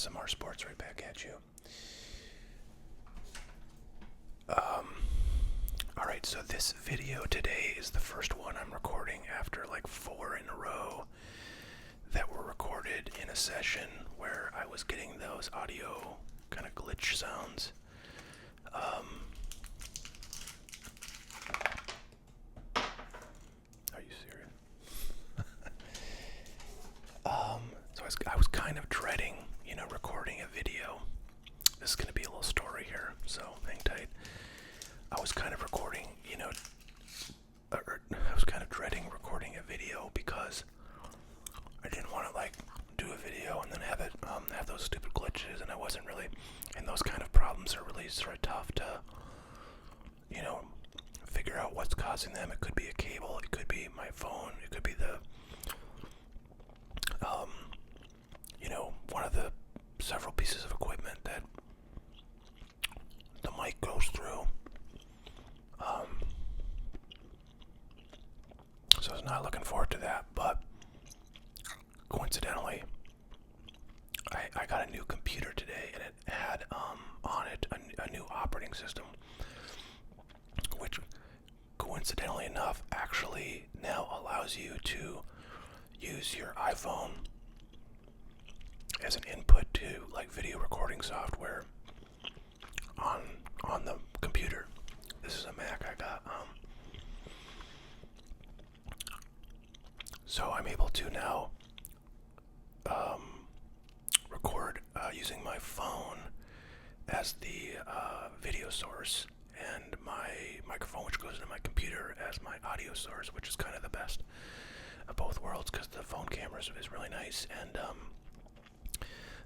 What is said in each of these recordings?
ASMR Sports right back at you. Alright, so this video today is the first one I'm recording after like 4 in a row that were recorded in a session where I was getting those audio kind of glitch sounds. Are you serious? So I was kind of dreading, recording a video. This is going to be a little story here, so hang tight. I was kind of recording, I was kind of dreading recording a video because I didn't want to do a video and then have it have those stupid glitches, and I wasn't really. And those kind of problems are really sort of tough to, figure out what's causing them. It could be a cable, it could be my phone, it could be the one of the several pieces of equipment that the mic goes through. So I was not looking forward to that, but coincidentally, I got a new computer today, and it had on it a new operating system, which coincidentally enough actually now allows you to use your iPhone as an input to video recording software on the computer. This is a Mac I got. So I'm able to now record using my phone as the video source, and my microphone, which goes into my computer, as my audio source, which is kind of the best of both worlds because the phone camera is really nice, and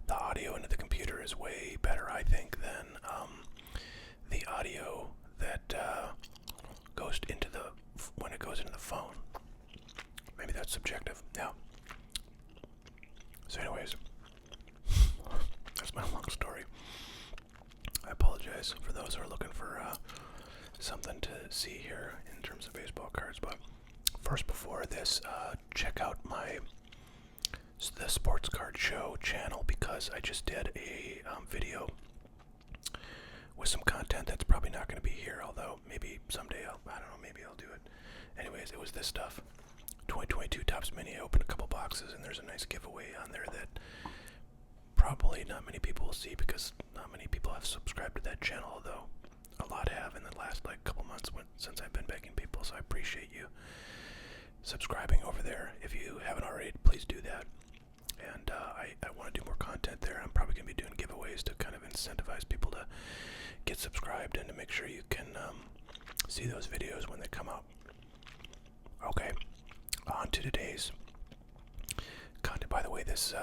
the audio into the computer is way better, I think, than the audio that goes into when it goes into the phone. Maybe that's subjective. Yeah. So anyways, that's my long story. I apologize for those who are looking for something to see here in terms of baseball cards. But first, before this, check out the Sports Card Show channel, because I just did a video with some content that's probably not going to be here, although maybe someday maybe I'll do it. Anyways, it was this stuff. 2022 Topps Mini. I opened a couple boxes, and there's a nice giveaway on there that probably not many people will see because not many people have subscribed to that channel, although a lot have in the last couple months since I've been begging people, so I appreciate you subscribing over there. If you haven't already, please do that. And I want to do more content there. I'm probably going to be doing giveaways to kind of incentivize people to get subscribed and to make sure you can see those videos when they come out. Okay, on to today's content. By the way, this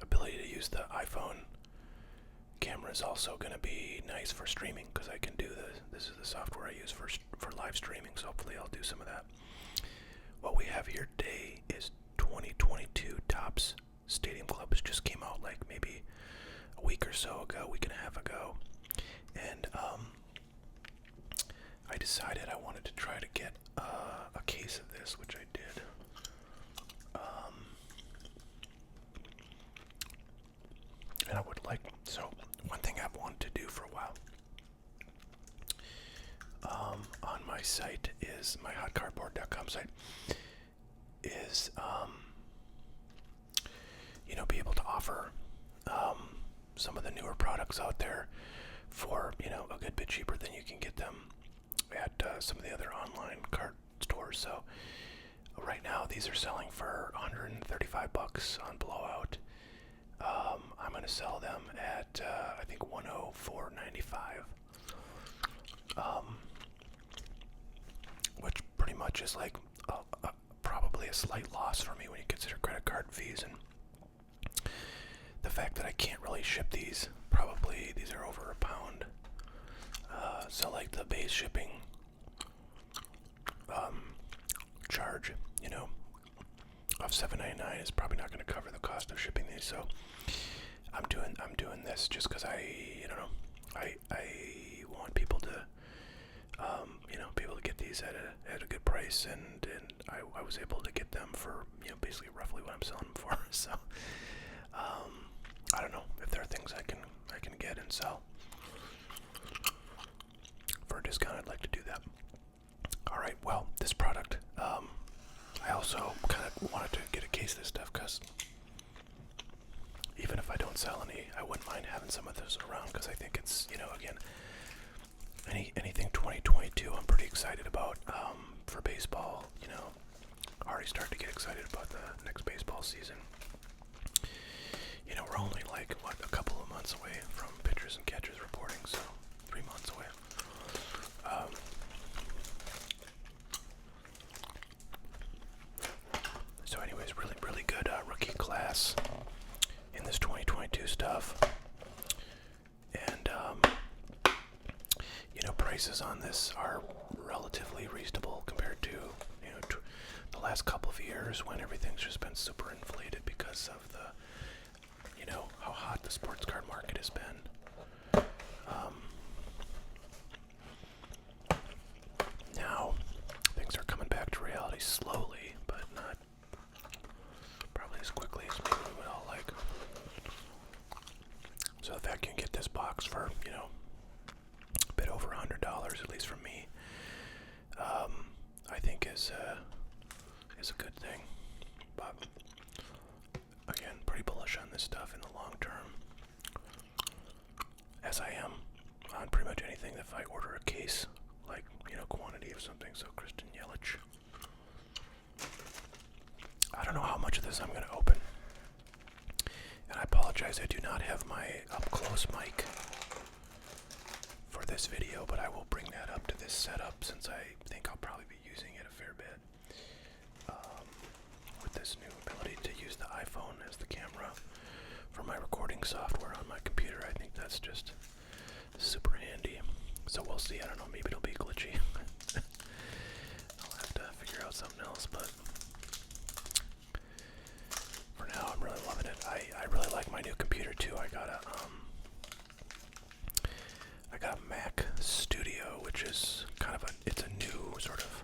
ability to use the iPhone camera is also going to be nice for streaming, because I can do this is the software I use for live streaming, so hopefully I'll do some of that. What we have here today is 2022 Topps Stadium Clubs. Just came out maybe a week or so ago, week and a half ago, and I decided I wanted to try to get a case of this, which I did. And I would one thing I've wanted to do for a while on my site is my hotcardboard.com site is be able to offer some of the newer products out there for a good bit cheaper than you can get them at some of the other online card stores. So right now these are selling for $135 on Blowout. I'm going to sell them at I think $104.95, which pretty much is probably a slight loss for me when you consider credit card fees and the fact that I can't really ship these. Probably these are over a pound, so the base shipping charge of $7.99 is probably not going to cover the cost of shipping these. So I'm doing this just because I want people to be able to get these at a good price, and I was able to get them for basically roughly what I'm selling them for. So I don't know if there are things I can get and sell for a discount. I'd like to do that. All right. Well, this product. I also kind of wanted to get a case of this stuff because even if I don't sell any, I wouldn't mind having some of this around because I think it's, again, anything 2022 I'm pretty excited about for baseball. Already starting to get excited about the next baseball season. We're only like, a couple of months away from pitchers and catchers reporting, so 3 months away. So anyways, really, really good rookie class in this 2022 stuff. And, prices on this are relatively reasonable compared to, the last couple of years when everything's just been super inflated because of the, how hot the sports card market has been. Now, things are coming back to reality slowly, but not probably as quickly as maybe we would all like. So the fact you can get this box for, a bit over $100, at least from me, I think is a good thing. But again, pretty bullish on this stuff in the long term, as I am on pretty much anything. If I order a case, like, quantity of something. So Christian Yelich. I don't know how much of this I'm going to open. And I apologize, I do not have my up-close mic for this video, but I will bring that up to this setup since I think I'll probably be using it a fair bit. With this new ability to use the iPhone as the camera for my recording software on my computer, I think that's just super handy. So we'll see. I don't know, maybe it'll be glitchy. I'll have to figure out something else, but for now I'm really loving it. I really like my new computer too. I got a Mac Studio, which is kind of it's a new sort of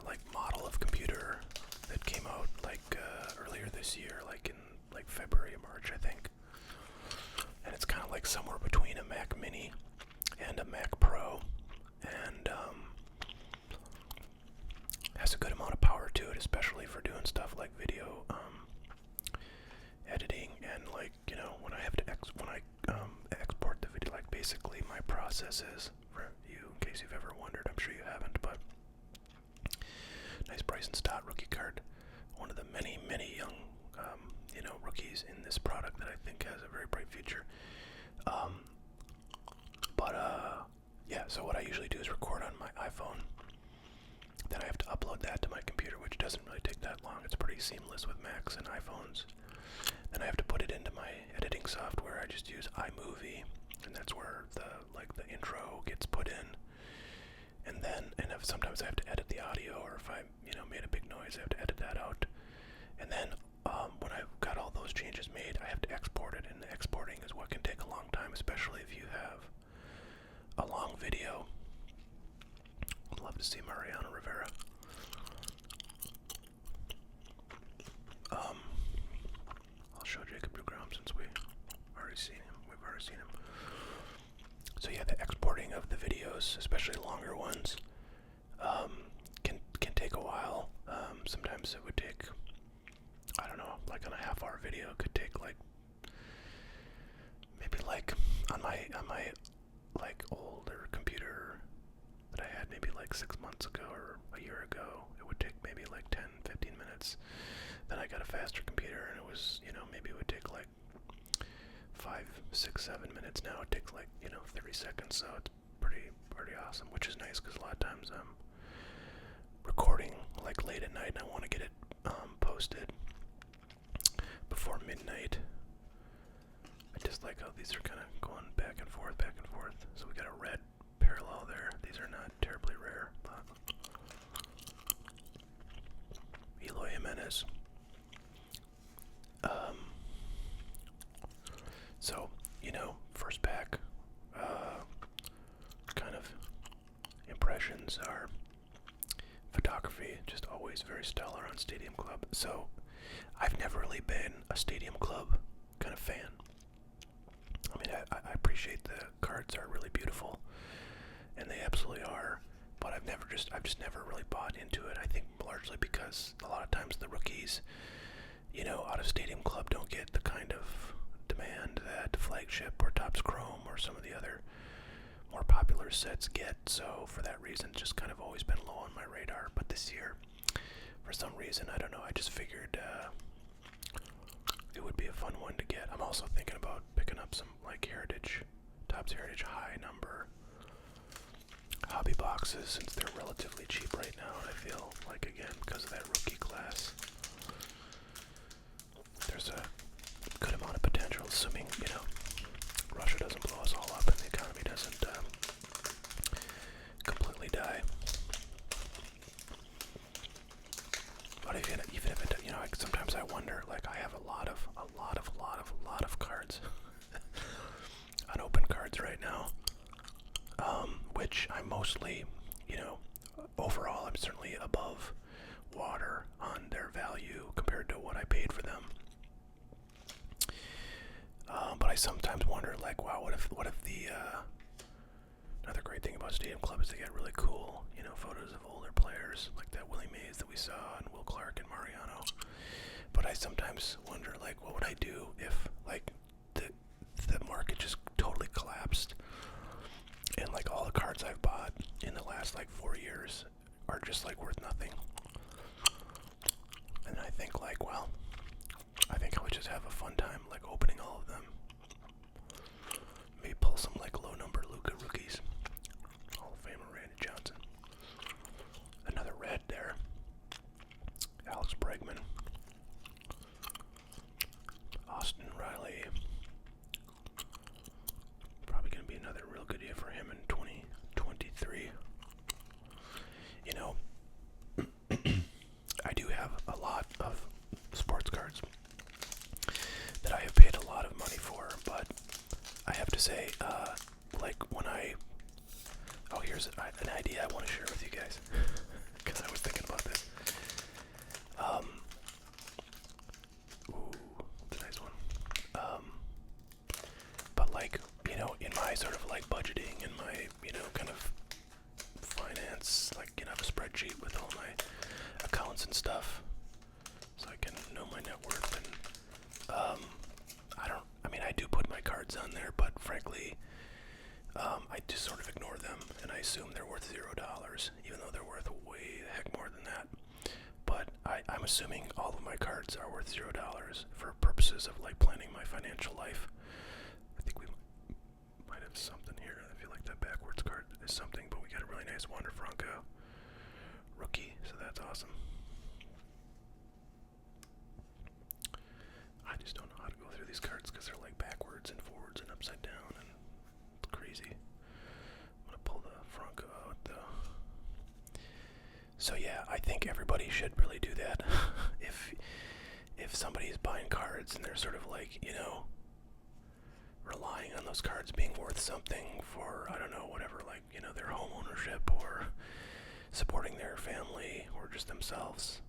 like model of computer that came out earlier this year, like in February or March, I think. And it's kind of like somewhere between a Mac Mini and a Mac Pro, and has a good amount of power to it, especially for doing stuff like video editing, and when I have to export the video. Like, basically my process is, for you, in case you've ever wondered, I'm sure you haven't, but nice Bryson Stott rookie card, one of the many young rookies in this product that I think has a very bright future. Yeah, so what I usually do is record on my iPhone, then I have to upload that to my computer, which doesn't really take that long. It's pretty seamless with Macs and iPhones. Then I have to put it into my editing software. I just use iMovie, and that's where the intro gets put in. And sometimes I have to edit the audio, or if I made a big noise, I have to edit that out. And then when I've got all those changes made, I have to export it, and exporting is what can take a long time, especially if you have a long video. I'd love to see Mariano Rivera. I'll show Jacob deGrom since we've already seen him. So yeah, the exporting of the videos, especially longer ones, can take a while. Sometimes it would take, I don't know, like on a half-hour video, it could take maybe on my older computer that I had maybe 6 months ago or a year ago, it would take maybe 10-15 minutes. Then I got a faster computer, and it was, maybe it would take 5, 6, 7 minutes. Now it takes 30 seconds, so it's pretty awesome, which is nice because a lot of times I'm recording late at night and I want to get it posted before midnight. I just like how these are kind of going back and forth. So we got a red parallel there. These are not terribly rare, but Eloy Jimenez. So, first pack kind of impressions are photography, just always very stellar on Stadium Club. So, I've never really been a Stadium Club kind of fan. I mean, I appreciate the cards are really beautiful, and they absolutely are. But I've just never really bought into it. I think largely because a lot of times the rookies, out of Stadium Club don't get the kind of demand that Flagship or Topps Chrome or some of the other more popular sets get. So for that reason, it's just kind of always been low on my radar. But this year, for some reason, I don't know, I just figured it would be a fun one to get. I'm also thinking about picking up some like Topps Heritage high number hobby boxes, since they're relatively cheap right now, and I feel like, again, because of that rookie class, there's a good amount of potential, assuming, Russia doesn't blow us all up and the economy doesn't completely die. But even if it, sometimes I wonder, like, I have a lot of cards, unopened cards right now, which I'm mostly, overall, I'm certainly above water on their value compared to what I paid for them. But I sometimes wonder, like, wow, what if the another great thing about Stadium Club is they get really cool, photos of older players like that Willie Mays that we saw and Will Clark and Mariano. But I sometimes wonder, like, what would I do if, like, the market just totally collapsed and, like, all the cards I've bought in the last, like, 4 years are just, like, worth nothing. And I think, like, well, I think I would just have a fun time, like, opening all of them. Maybe pull some, like, low number Luka rookies. Hall of Famer Randy Johnson. Another red there. Alex Bregman. Austin Riley. Probably going to be another real good year for him in 2023. I do have a lot of sports cards that I have paid a lot of money for, but I have to say, like, here's an idea I want to share with you guys, because I was thinking about this. Ooh, that's a nice one. But, like, in my sort of, like, budgeting and my, kind of finance, like, I have a spreadsheet with all my accounts and stuff, so I can know my net worth, and, I do put my cards on there, but frankly, I just sort of ignore them, and I assume they're worth $0, even though they're worth way the heck more than that. But I'm assuming all of my cards are worth $0 for purposes of, like, planning my financial life. I think we might have something here. I feel like that backwards card is something, but we got a really nice Wander Franco rookie, so that's awesome. I just don't know how to go through these cards because they're, like, backwards and forwards and upside down, and it's crazy. I'm gonna pull the Franco out, though. So yeah, I think everybody should really do that. If somebody's buying cards and they're sort of, like, relying on those cards being worth something for, I don't know, whatever, like, their home ownership or supporting their family or just themselves,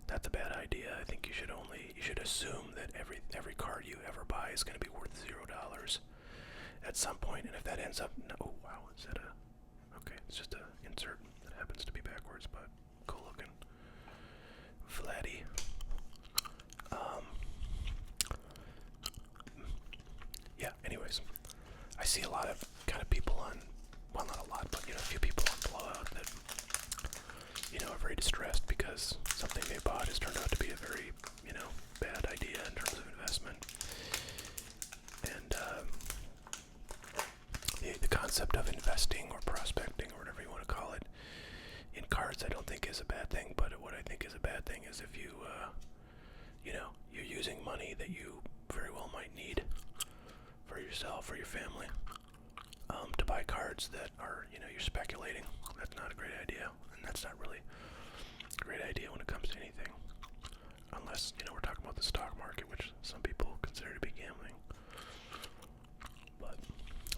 that's a bad idea. I think you should assume that every card you ever buy is going to be worth $0 at some point, and if that ends up, oh wow, is that okay, it's just a insert that happens to be backwards, but cool looking. Vladdy. Yeah, anyways, I see a lot of kind of people on, well, not a lot, but, a few people on Blowout that, are very distressed because something they bought has turned out to be a very, bad idea in terms of investment. And the concept of investing or prospecting or whatever you want to call it in cards, I don't think is a bad thing, but what I think is a bad thing is if you, you're using money that you very well might need for yourself or your family, to buy cards that are, you're speculating. That's not a great idea, and that's not really a great idea when it comes to anything, unless, we're talking about the stock market, which some people consider to be gambling. But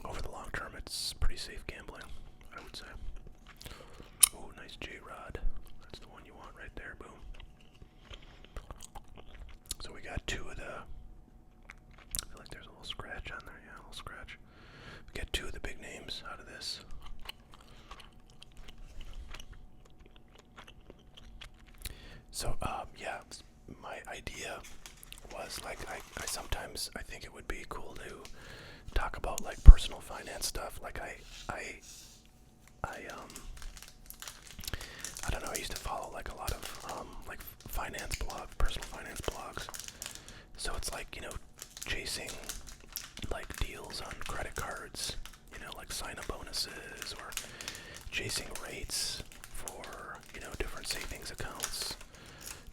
over the long term, it's pretty safe gambling, I would say. Oh, nice J-Rod. That's the one you want right there, boom. So this. So, yeah, my idea was like I sometimes I think it would be cool to talk about like personal finance stuff. Like I don't know. I used to follow like a lot of like finance blog, personal finance blogs. So it's like, you know, chasing like deals on credit cards, you know, like sign-up bonuses, or chasing rates for, you know, different savings accounts,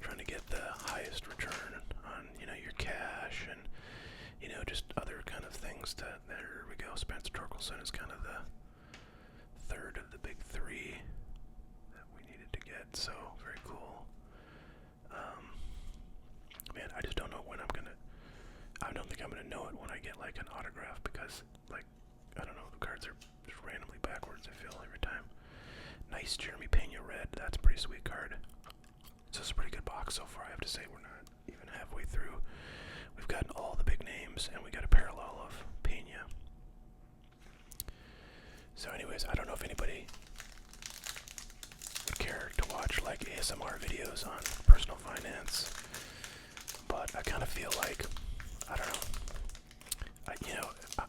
trying to get the highest return on, you know, your cash, and, you know, just other kind of things. There we go. Spencer Torkelson is kind of the third of the big three that we needed to get, so very cool. Man, I just don't know when I don't think I'm gonna know it when I get like an autograph, because like, I don't know, the cards are just randomly backwards, I feel, every time. Nice Jeremy Pena red, that's a pretty sweet card. So it's a pretty good box so far, I have to say. We're not even halfway through. We've gotten all the big names, and we got a parallel of Pena. So anyways, I don't know if anybody would care to watch like ASMR videos on personal finance, but I kind of feel like, I don't know,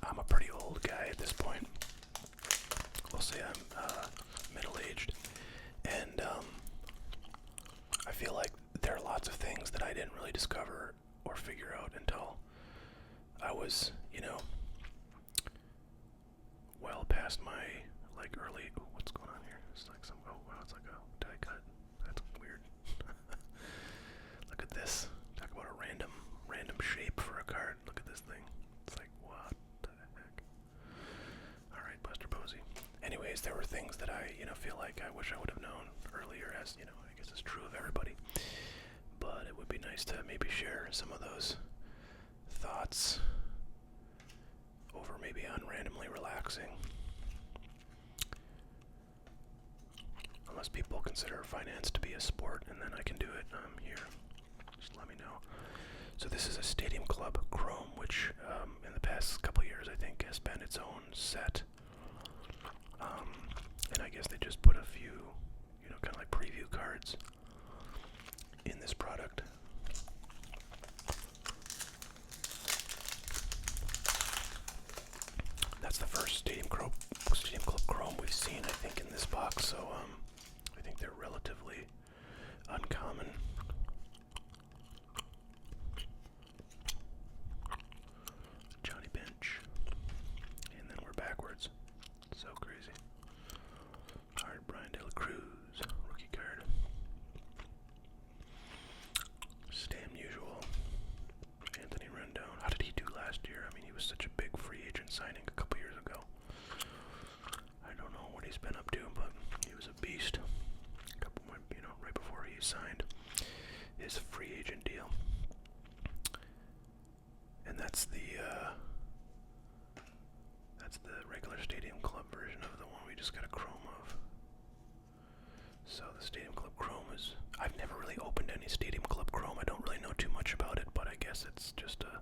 I'm a pretty old guy at this point. We'll say I'm middle-aged, and I feel like there are lots of things that I didn't really discover or figure out until I was, you know, well past my like early. Ooh, what's going on here? It's like some. Oh wow, it's like a die cut. That's weird. Look at this. Talk about a random shape for a card. Look at this thing. It's like, what the heck? All right, Buster Posey. Anyways, there were things that I, you know, feel like I wish I would have known earlier, as, you know, I guess it's true of everybody. But it would be nice to maybe share some of those thoughts over maybe on Randomly Relaxing. Unless people consider finance to be a sport, and then I can do it here. Just let me know. So this is a Stadium Club Chrome, which in the past couple years I think has been its own set. And I guess they just put a few, you know, kind of like preview cards in this product. That's the first Stadium Club Chrome we've seen, I think, in this box, so I think they're relatively uncommon. Johnny Bench. And then we're backwards. So crazy. Alright, Brian De La Cruz, rookie card. Stan Musial. Anthony Rendon. How did he do last year? I mean, he was such a big free agent signing a couple years ago. I don't know what he's been up to, but he was a beast. You know, right before he signed his free agent deal. And that's the regular Stadium Club version of the one we just got a Chrome of. So the Stadium Club Chrome is, I've never really opened any Stadium Club Chrome. I don't really know too much about it, but I guess it's just a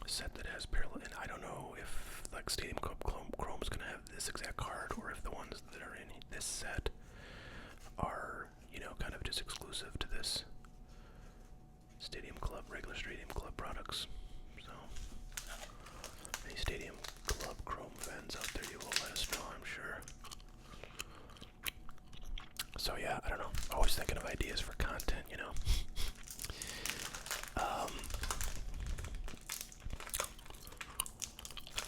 set that has parallel. And I don't know if like Stadium Club Chrome is gonna have this exact card, or if the ones that are in this set are, you know, kind of just exclusive to this regular Stadium Club products. So, any Stadium Club Chrome fans out there, you will let us know, I'm sure. So yeah, I don't know. Always thinking of ideas for content, you know.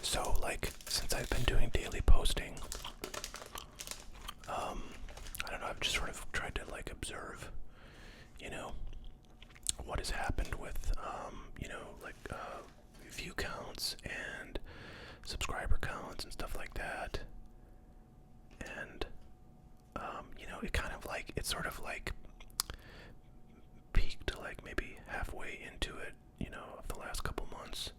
So like, since I've been doing daily posting, I don't know, I've just sort of tried to like observe, you know, what has happened with, you know, like view counts and subscriber counts and stuff like that. And, you know, it kind of like, it sort of like peaked like maybe halfway into it, you know, of the last couple months.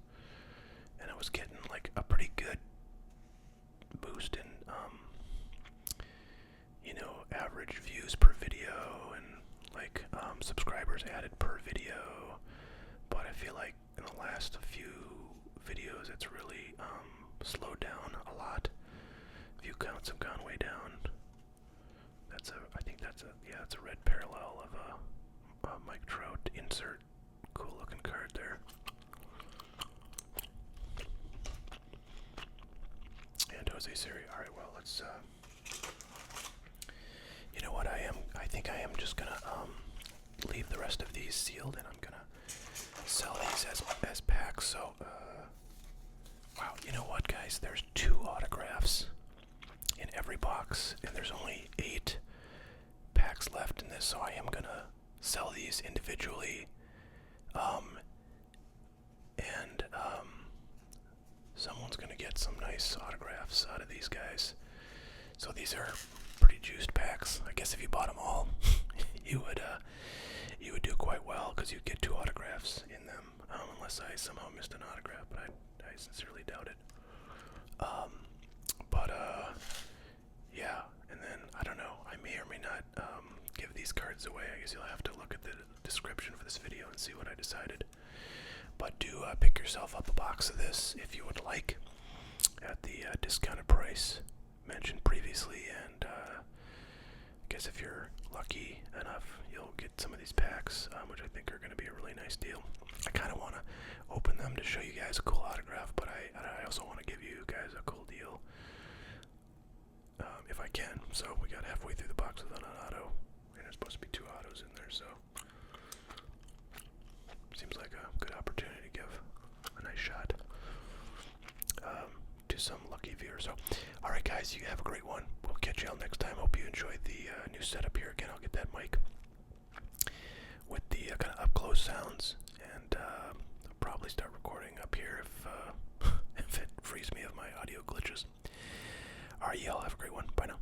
And I was getting like a pretty good boost in, you know, average views per video, and like subscribers added per video. But I feel like in the last few videos it's really slowed down a lot. That's a red parallel of a Mike Trout insert. Cool looking card there. And Jose Siri. All right, well, let's. You know what? I think I am just gonna leave the rest of these sealed, and I'm gonna sell these as packs. So, wow. You know what, guys? There's 2 autographs in every box, and there's only 8 packs left in this. So I am gonna sell these individually. And someone's gonna get some nice autographs out of these guys. So these are pretty juiced packs. I guess if you bought them all, you would do quite well because you'd get 2 autographs in them. Unless I somehow missed an autograph, but I sincerely doubt it. Yeah. And then I don't know. I may or may not give these cards away. I guess you'll have to look at the description for this video and see what I decided. But do pick yourself up a box of this if you would like at the discounted price mentioned previously, and I guess if you're lucky enough, you'll get some of these packs, which I think are going to be a really nice deal. I kind of want to open them to show you guys a cool autograph, but I also want to give you guys a cool deal if I can. So we got halfway through the box without an auto, and there's supposed to be 2 autos in there, so seems like a good opportunity to give a nice shot to some lucky viewers. So, all right, guys, you have a great one. We'll catch you all next time. Hope you enjoyed the new setup here. Again, I'll get that mic with the kind of up close sounds, and I'll probably start recording up here if if it frees me of my audio glitches. All right, y'all have a great one. Bye now.